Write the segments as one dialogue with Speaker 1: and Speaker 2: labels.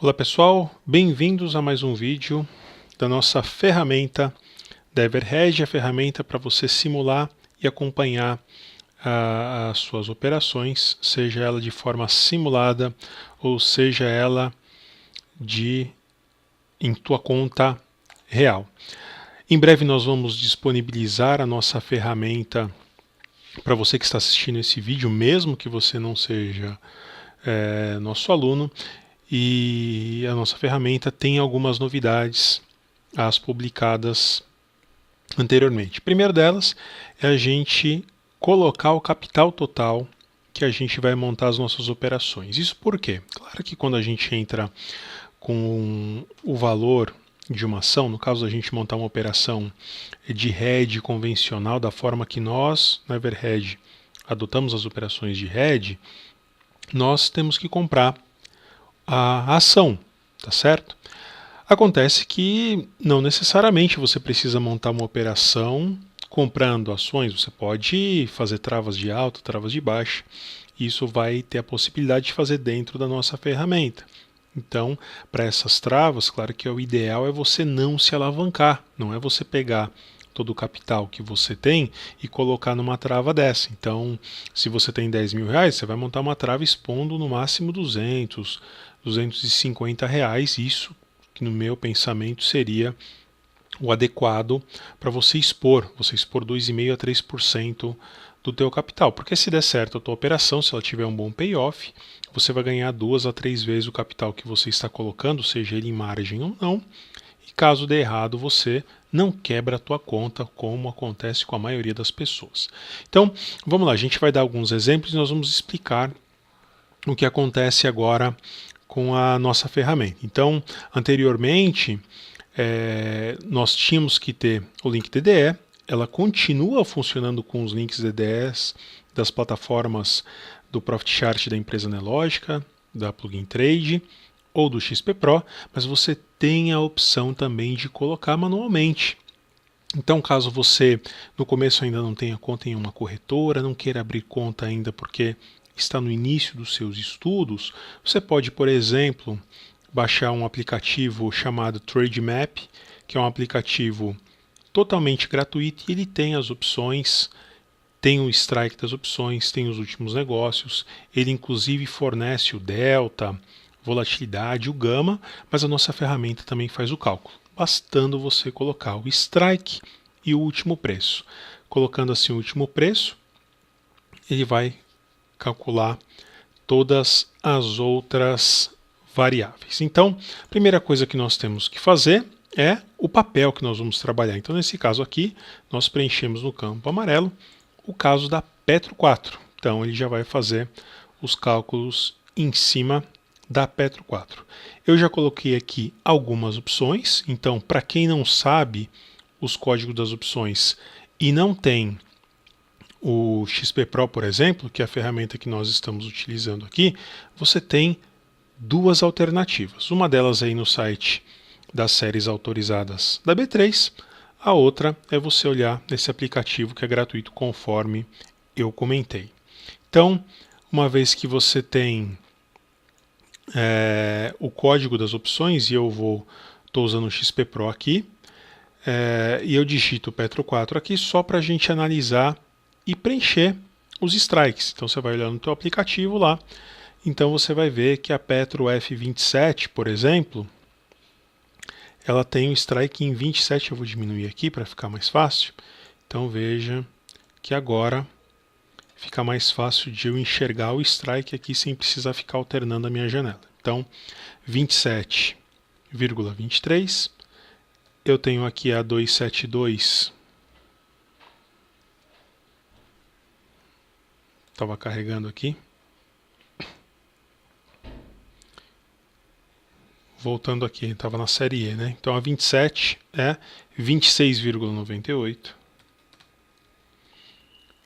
Speaker 1: Olá pessoal, bem-vindos a mais um vídeo da nossa ferramenta da Everhedge, a ferramenta para você simular e acompanhar as suas operações, seja ela de forma simulada ou seja ela em tua conta real. Em breve nós vamos disponibilizar a nossa ferramenta para você que está assistindo esse vídeo, mesmo que você não seja nosso aluno, e a nossa ferramenta tem algumas novidades, as publicadas anteriormente. A primeira delas é a gente colocar o capital total que a gente vai montar as nossas operações. Isso por quê? Claro que quando a gente entra com o valor de uma ação, no caso a gente montar uma operação de hedge convencional, da forma que nós, na Everhedge, adotamos as operações de hedge, nós temos que comprar a ação, tá certo? Acontece que não necessariamente você precisa montar uma operação comprando ações, você pode fazer travas de alta, travas de baixa, isso vai ter a possibilidade de fazer dentro da nossa ferramenta. Então, para essas travas, claro que o ideal é você não se alavancar, não é você pegar todo o capital que você tem e colocar numa trava dessa. Então, se você tem 10 mil reais, você vai montar uma trava expondo no máximo 200, 250 reais, isso que no meu pensamento seria o adequado para você expor 2,5% a 3% do teu capital, porque se der certo a tua operação, se ela tiver um bom payoff, você vai ganhar 2 a 3 vezes o capital que você está colocando, seja ele em margem ou não, e caso dê errado, você não quebra a tua conta, como acontece com a maioria das pessoas. Então, vamos lá, a gente vai dar alguns exemplos e nós vamos explicar o que acontece agora com a nossa ferramenta. Então, anteriormente, nós tínhamos que ter o link DDE, ela continua funcionando com os links DDEs das plataformas do Profit Chart da empresa Nelogica, da Plugin Trade ou do XP Pro, mas você tem a opção também de colocar manualmente. Então, caso você no começo ainda não tenha conta em uma corretora, não queira abrir conta ainda porque está no início dos seus estudos, você pode, por exemplo, baixar um aplicativo chamado Trademap, que é um aplicativo totalmente gratuito e ele tem as opções, tem o strike das opções, tem os últimos negócios, ele inclusive fornece o delta, volatilidade, o gama, mas a nossa ferramenta também faz o cálculo, bastando você colocar o strike e o último preço. Colocando assim o último preço, ele vai calcular todas as outras variáveis. Então, a primeira coisa que nós temos que fazer é o papel que nós vamos trabalhar. Então, nesse caso aqui, nós preenchemos no campo amarelo o caso da Petro 4. Então, ele já vai fazer os cálculos em cima da Petro 4. Eu já coloquei aqui algumas opções. Então, para quem não sabe os códigos das opções e não tem o XP Pro, por exemplo, que é a ferramenta que nós estamos utilizando aqui, você tem duas alternativas. Uma delas aí no site das séries autorizadas da B3, a outra é você olhar nesse aplicativo que é gratuito, conforme eu comentei. Então, uma vez que você tem o código das opções, e eu estou usando o XP Pro aqui, e eu digito Petro 4 aqui só para a gente analisar e preencher os strikes. Então você vai olhar no teu aplicativo lá, então você vai ver que a Petro F27, por exemplo, ela tem um strike em 27, eu vou diminuir aqui para ficar mais fácil. Então veja que agora fica mais fácil de eu enxergar o strike aqui sem precisar ficar alternando a minha janela. Então 27,23, eu tenho aqui a 272, estava carregando aqui. Voltando aqui, estava na série E, né? Então a 27 é 26,98.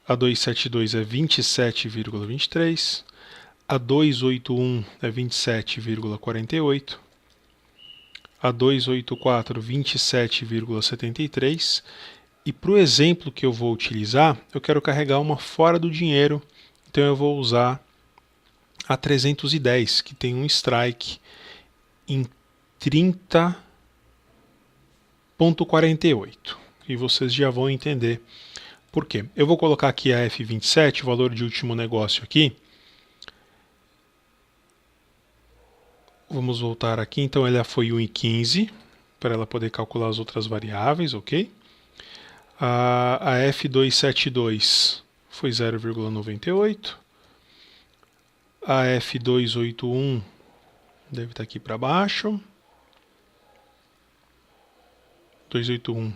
Speaker 1: A 272 é 27,23. A 281 é 27,48. A 284, 27,73. E para o exemplo que eu vou utilizar, eu quero carregar uma fora do dinheiro. Então eu vou usar a 310, que tem um strike em 30,48. E vocês já vão entender por quê. Eu vou colocar aqui a F27, o valor de último negócio aqui. Vamos voltar aqui, então ela foi 1,15, para ela poder calcular as outras variáveis, ok? A F272 foi 0,98. A F281 deve estar aqui para baixo. 281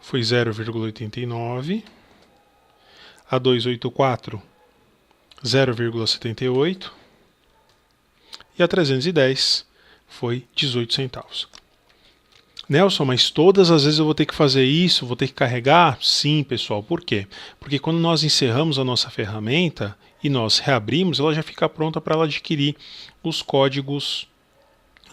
Speaker 1: foi 0,89. A 284, 0,78. E a 310 foi 18 centavos. Nelson, mas todas as vezes eu vou ter que fazer isso, vou ter que carregar? Sim, pessoal. Por quê? Porque quando nós encerramos a nossa ferramenta e nós reabrimos, ela já fica pronta para ela adquirir os códigos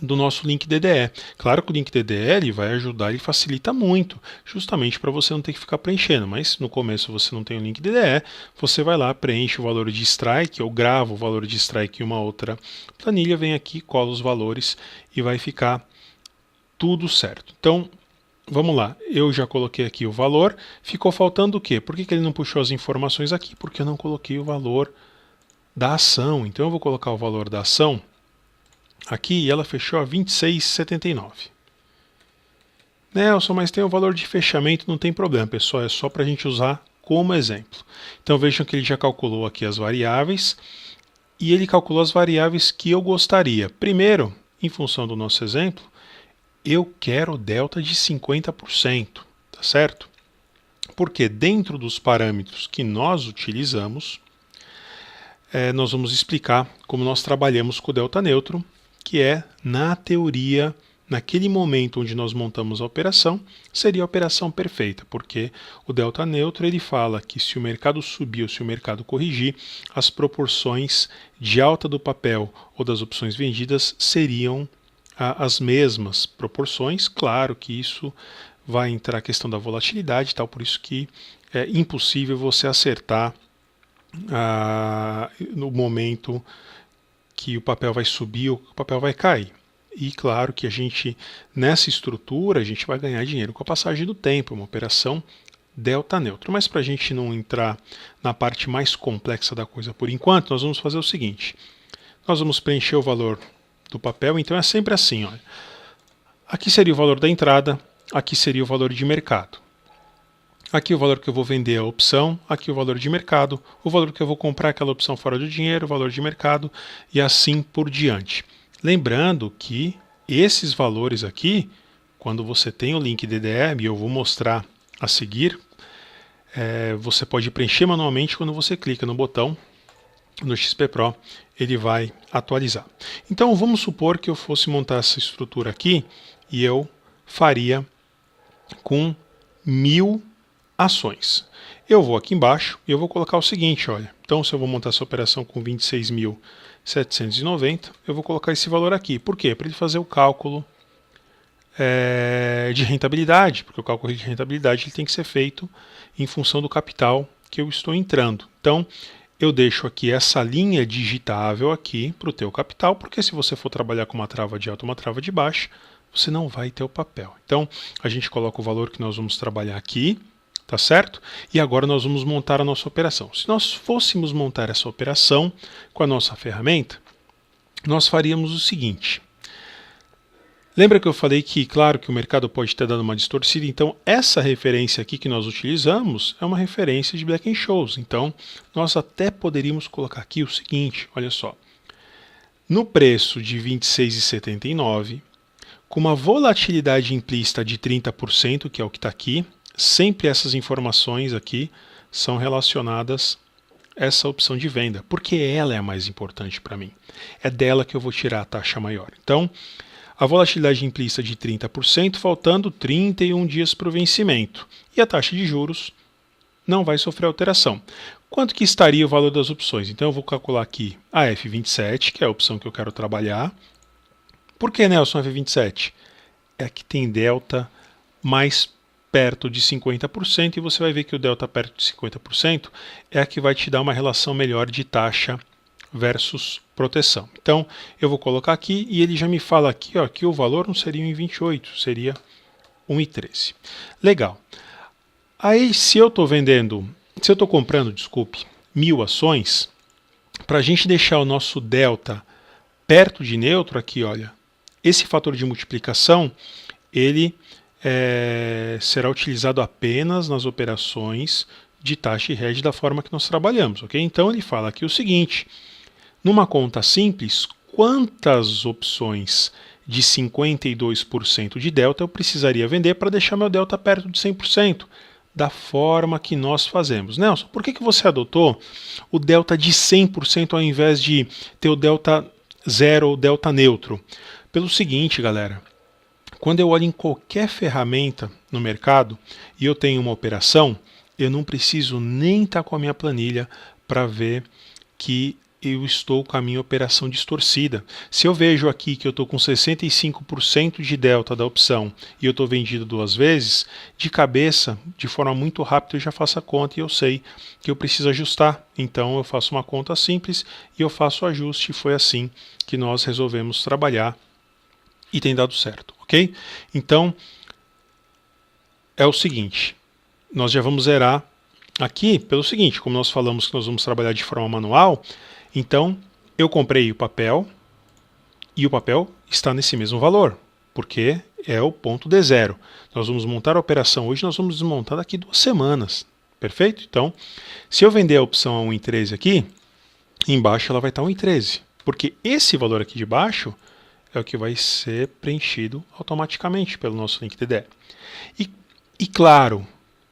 Speaker 1: do nosso link DDE. Claro que o link DDE ele vai ajudar e facilita muito, justamente para você não ter que ficar preenchendo, mas no começo você não tem o link DDE, você vai lá, preenche o valor de strike, eu gravo o valor de strike em uma outra planilha, vem aqui, cola os valores e vai ficar tudo certo. Então, vamos lá, eu já coloquei aqui o valor, ficou faltando o quê? Por que ele não puxou as informações aqui? Porque eu não coloquei o valor da ação, então eu vou colocar o valor da ação aqui e ela fechou a 26,79. Nelson, mas tem o valor de fechamento, não tem problema, pessoal, é só para a gente usar como exemplo. Então vejam que ele já calculou aqui as variáveis e ele calculou as variáveis que eu gostaria. Primeiro, em função do nosso exemplo, eu quero delta de 50%, tá certo? Porque dentro dos parâmetros que nós utilizamos, nós vamos explicar como nós trabalhamos com o delta neutro, que é, na teoria, naquele momento onde nós montamos a operação, seria a operação perfeita, porque o delta neutro ele fala que se o mercado subir ou se o mercado corrigir, as proporções de alta do papel ou das opções vendidas seriam as mesmas proporções. Claro que isso vai entrar a questão da volatilidade e tal, por isso que é impossível você acertar no momento que o papel vai subir ou que o papel vai cair. E claro que a gente, nessa estrutura, a gente vai ganhar dinheiro com a passagem do tempo, uma operação delta neutro. Mas para a gente não entrar na parte mais complexa da coisa por enquanto, nós vamos fazer o seguinte. Nós vamos preencher o valor do papel, então é sempre assim, olha. Aqui seria o valor da entrada, aqui seria o valor de mercado. Aqui o valor que eu vou vender a opção, aqui o valor de mercado, o valor que eu vou comprar aquela opção fora do dinheiro, o valor de mercado e assim por diante. Lembrando que esses valores aqui, quando você tem o link DDE, e eu vou mostrar a seguir, você pode preencher manualmente quando você clica no botão no XP Pro, ele vai atualizar. Então vamos supor que eu fosse montar essa estrutura aqui e eu faria com 1000 ações. Eu vou aqui embaixo e eu vou colocar o seguinte, olha. Então se eu vou montar essa operação com 26.790, eu vou colocar esse valor aqui. Por quê? Para ele fazer o cálculo de rentabilidade, porque o cálculo de rentabilidade ele tem que ser feito em função do capital que eu estou entrando. Então eu deixo aqui essa linha digitável aqui para o teu capital, porque se você for trabalhar com uma trava de alta e uma trava de baixa, você não vai ter o papel. Então a gente coloca o valor que nós vamos trabalhar aqui, tá certo? E agora nós vamos montar a nossa operação. Se nós fôssemos montar essa operação com a nossa ferramenta, nós faríamos o seguinte. Lembra que eu falei que, claro, que o mercado pode ter dado uma distorcida, então essa referência aqui que nós utilizamos é uma referência de Black-Scholes. Então, nós até poderíamos colocar aqui o seguinte, olha só. No preço de 26,79, com uma volatilidade implícita de 30%, que é o que está aqui, sempre essas informações aqui são relacionadas a essa opção de venda, porque ela é a mais importante para mim. É dela que eu vou tirar a taxa maior. Então, a volatilidade implícita de 30%, faltando 31 dias para o vencimento. E a taxa de juros não vai sofrer alteração. Quanto que estaria o valor das opções? Então eu vou calcular aqui a F27, que é a opção que eu quero trabalhar. Por que, Nelson, F27? É a que tem delta mais perto de 50%, e você vai ver que o delta perto de 50% é a que vai te dar uma relação melhor de taxa versus proteção. Então, eu vou colocar aqui e ele já me fala aqui, ó, que o valor não seria 1,28, seria 1,13. Legal. Aí, se eu estou comprando, desculpe, 1.000 ações, para a gente deixar o nosso delta perto de neutro aqui, olha, esse fator de multiplicação, ele será utilizado apenas nas operações de taxa e hedge da forma que nós trabalhamos, ok? Então ele fala aqui o seguinte, numa conta simples, quantas opções de 52% de delta eu precisaria vender para deixar meu delta perto de 100%? Da forma que nós fazemos. Nelson, por que você adotou o delta de 100% ao invés de ter o delta zero ou delta neutro? Pelo seguinte, galera, quando eu olho em qualquer ferramenta no mercado e eu tenho uma operação, eu não preciso nem estar com a minha planilha para ver que eu estou com a minha operação distorcida. Se eu vejo aqui que eu estou com 65% de delta da opção e eu estou vendido 2 vezes, de cabeça, de forma muito rápida, eu já faço a conta e eu sei que eu preciso ajustar. Então eu faço uma conta simples e eu faço o ajuste. E foi assim que nós resolvemos trabalhar e tem dado certo, ok? Então, é o seguinte, nós já vamos zerar aqui pelo seguinte, como nós falamos que nós vamos trabalhar de forma manual, então eu comprei o papel e o papel está nesse mesmo valor, porque é o ponto D0. Nós vamos montar a operação hoje, nós vamos desmontar daqui 2 semanas, perfeito? Então, se eu vender a opção a 1,13 aqui, embaixo ela vai estar 1,13, porque esse valor aqui de baixo é o que vai ser preenchido automaticamente pelo nosso link DDE. E claro,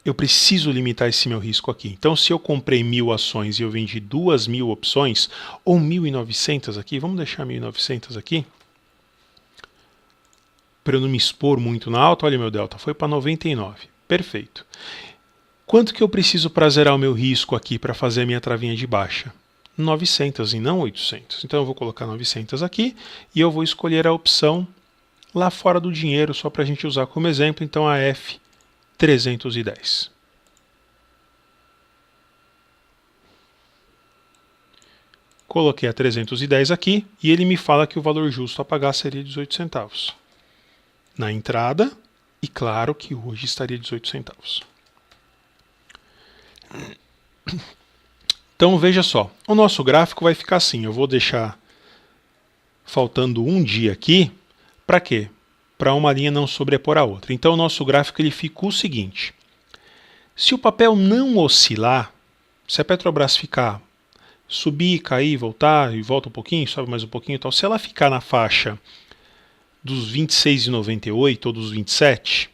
Speaker 1: eu preciso limitar esse meu risco aqui. Então, se eu comprei 1.000 ações e eu vendi 2.000 opções, ou 1.900 aqui, vamos deixar 1.900 aqui, para eu não me expor muito na alta, olha meu delta, foi para 99. Perfeito. Quanto que eu preciso para zerar o meu risco aqui, para fazer a minha travinha de baixa? 900 e não 800. Então eu vou colocar 900 aqui e eu vou escolher a opção lá fora do dinheiro, só para a gente usar como exemplo, então a F310. Coloquei a 310 aqui e ele me fala que o valor justo a pagar seria 18 centavos. Na entrada, e claro que hoje estaria 18 centavos. Então veja só, o nosso gráfico vai ficar assim, eu vou deixar faltando um dia aqui, para quê? Para uma linha não sobrepor a outra. Então o nosso gráfico ele fica o seguinte, se o papel não oscilar, se a Petrobras ficar, subir, cair, voltar, e volta um pouquinho, sobe mais um pouquinho e tal, se ela ficar na faixa dos 26,98 ou dos 27,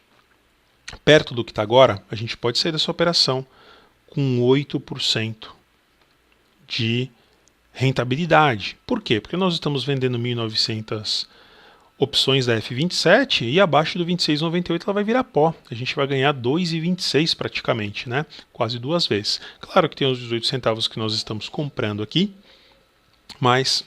Speaker 1: perto do que está agora, a gente pode sair dessa operação com 8% de rentabilidade. Por quê? Porque nós estamos vendendo 1.900 opções da F27 e abaixo do 26,98 ela vai virar pó. A gente vai ganhar 2,26 praticamente, né? Quase 2 vezes. Claro que tem os 18 centavos que nós estamos comprando aqui, mas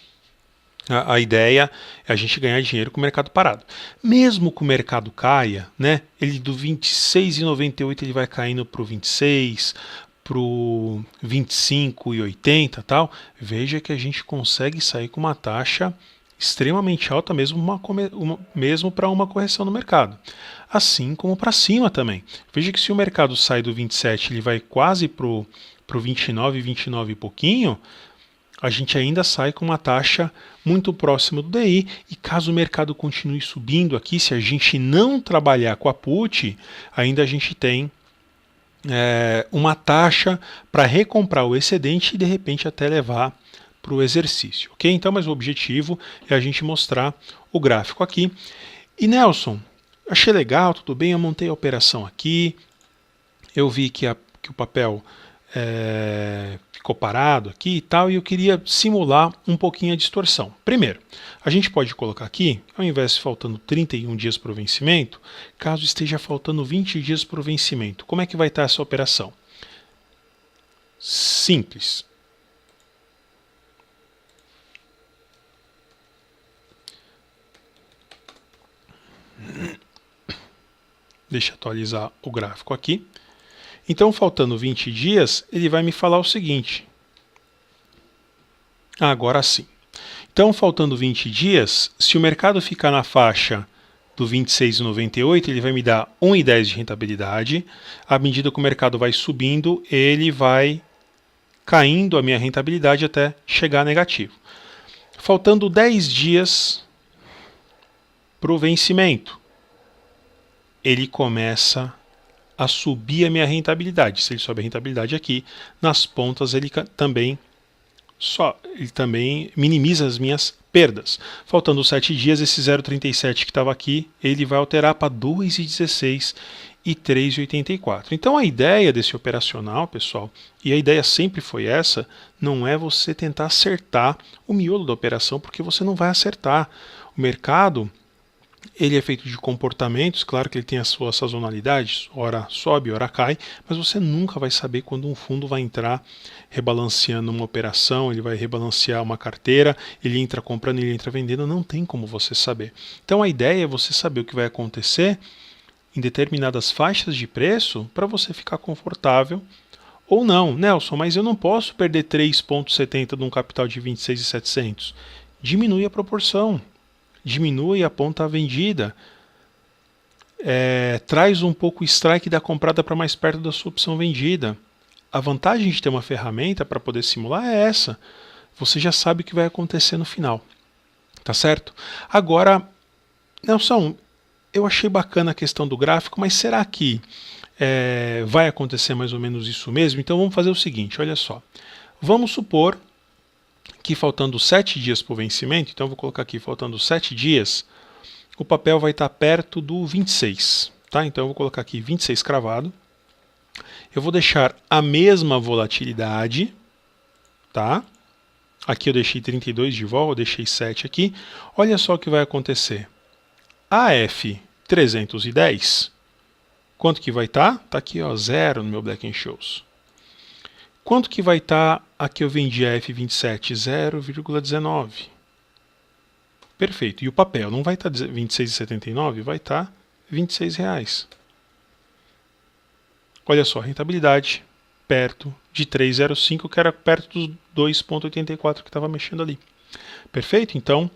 Speaker 1: a ideia é a gente ganhar dinheiro com o mercado parado. Mesmo que o mercado caia, né? Ele do 26,98 ele vai caindo para o 26, para o 25,80 e tal, veja que a gente consegue sair com uma taxa extremamente alta mesmo para uma correção no mercado. Assim como para cima também. Veja que se o mercado sai do 27 ele vai quase para o 29, 29 e pouquinho, a gente ainda sai com uma taxa muito próxima do DI, e caso o mercado continue subindo aqui, se a gente não trabalhar com a put, ainda a gente tem uma taxa para recomprar o excedente e de repente até levar para o exercício, ok? Então, mas o objetivo é a gente mostrar o gráfico aqui. E Nelson, achei legal, tudo bem, eu montei a operação aqui, eu vi que o papel ficou parado aqui e tal, e eu queria simular um pouquinho a distorção. Primeiro, a gente pode colocar aqui, ao invés de faltando 31 dias para o vencimento, caso esteja faltando 20 dias para o vencimento, como é que vai estar essa operação? Simples. Deixa eu atualizar o gráfico aqui. Então, faltando 20 dias, ele vai me falar o seguinte. Agora sim. Então, faltando 20 dias, se o mercado ficar na faixa do 26,98, ele vai me dar 1,10 de rentabilidade. À medida que o mercado vai subindo, ele vai caindo a minha rentabilidade até chegar a negativo. Faltando 10 dias para o vencimento, ele começa a subir a minha rentabilidade. Se ele sobe a rentabilidade aqui, nas pontas ele também minimiza as minhas perdas. Faltando 7 dias, esse 0,37 que estava aqui, ele vai alterar para 2,16 e 3,84. Então a ideia desse operacional, pessoal, e a ideia sempre foi essa, não é você tentar acertar o miolo da operação, porque você não vai acertar. O mercado, ele é feito de comportamentos, claro que ele tem a sua sazonalidade, ora sobe, ora cai, mas você nunca vai saber quando um fundo vai entrar rebalanceando uma operação, ele vai rebalancear uma carteira, ele entra comprando, ele entra vendendo, não tem como você saber. Então a ideia é você saber o que vai acontecer em determinadas faixas de preço para você ficar confortável ou não. Nelson, mas eu não posso perder 3,70 de um capital de 26.700. Diminui a proporção. Diminui a ponta vendida, traz um pouco o strike da comprada para mais perto da sua opção vendida. A vantagem de ter uma ferramenta para poder simular é essa. Você já sabe o que vai acontecer no final. Tá certo? Agora, Nelson, eu achei bacana a questão do gráfico, mas será que vai acontecer mais ou menos isso mesmo? Então vamos fazer o seguinte, olha só. Vamos supor que faltando 7 dias para o vencimento, então eu vou colocar aqui, faltando 7 dias, o papel vai estar perto do 26. Tá? Então eu vou colocar aqui 26 cravado. Eu vou deixar a mesma volatilidade. Tá? Aqui eu deixei 32 de vol, eu deixei 7 aqui. Olha só o que vai acontecer. A F310, quanto que vai estar? Está aqui, ó, 0 no meu Black & Scholes. Quanto que vai estar aqui eu vendi a F27? 0,19. Perfeito. E o papel não vai estar 26,79? Vai estar R$26. Olha só, rentabilidade perto de 3,05, que era perto dos 2,84 que estava mexendo ali. Perfeito? Então,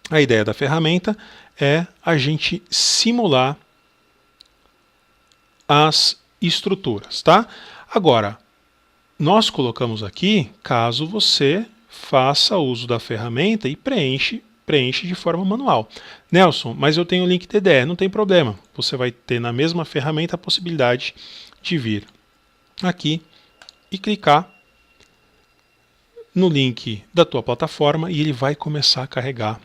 Speaker 1: a ideia da ferramenta é a gente simular as estruturas, tá? Agora, nós colocamos aqui caso você faça uso da ferramenta e preenche de forma manual. Nelson, mas eu tenho o link DDE, não tem problema. Você vai ter na mesma ferramenta a possibilidade de vir aqui e clicar no link da tua plataforma e ele vai começar a carregar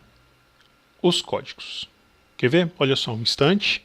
Speaker 1: os códigos. Quer ver? Olha só um instante.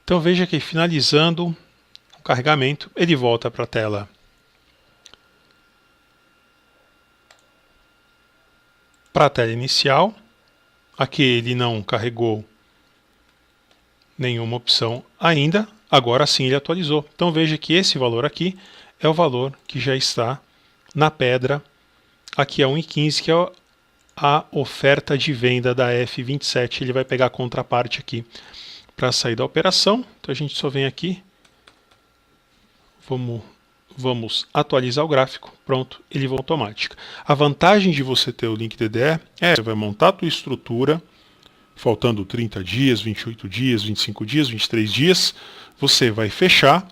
Speaker 1: Então veja que finalizando o carregamento, ele volta para a tela inicial. Aqui ele não carregou nenhuma opção ainda, agora sim ele atualizou. Então veja que esse valor aqui é o valor que já está na pedra, aqui é 1,15, que é a oferta de venda da F27, ele vai pegar a contraparte aqui para sair da operação. Então a gente só vem aqui, vamos atualizar o gráfico, pronto, ele vai automático. A vantagem de você ter o link DDE é que você vai montar a tua estrutura, faltando 30 dias, 28 dias, 25 dias, 23 dias, você vai fechar,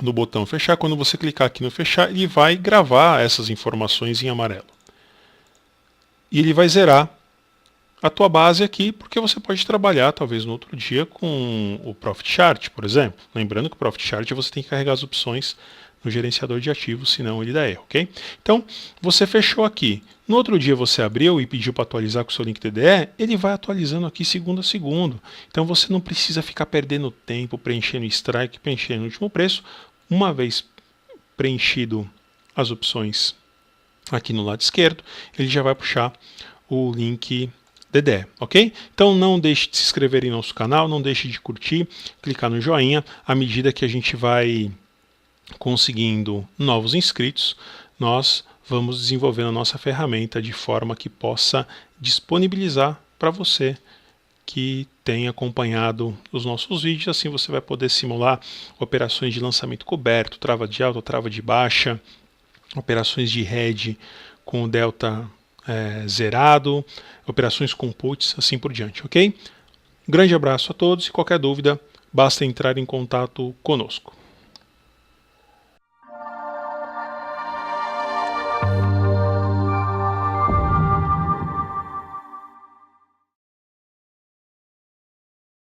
Speaker 1: no botão fechar, quando você clicar aqui no fechar, ele vai gravar essas informações em amarelo. E ele vai zerar a tua base aqui, porque você pode trabalhar talvez no outro dia com o Profit Chart, por exemplo. Lembrando que o Profit Chart você tem que carregar as opções no gerenciador de ativos, senão ele dá erro, ok? Então, você fechou aqui. No outro dia você abriu e pediu para atualizar com o seu link DDE, ele vai atualizando aqui segundo a segundo. Então você não precisa ficar perdendo tempo preenchendo strike, preenchendo o último preço. Uma vez preenchido as opções aqui no lado esquerdo, ele já vai puxar o link DDE, ok? Então não deixe de se inscrever em nosso canal, não deixe de curtir, clicar no joinha. À medida que a gente vai conseguindo novos inscritos, nós vamos desenvolvendo a nossa ferramenta de forma que possa disponibilizar para você que tem acompanhado os nossos vídeos. Assim você vai poder simular operações de lançamento coberto, trava de alta, trava de baixa, operações de hedge com o delta zerado, operações com puts, assim por diante, ok? Grande abraço a todos e qualquer dúvida, basta entrar em contato conosco.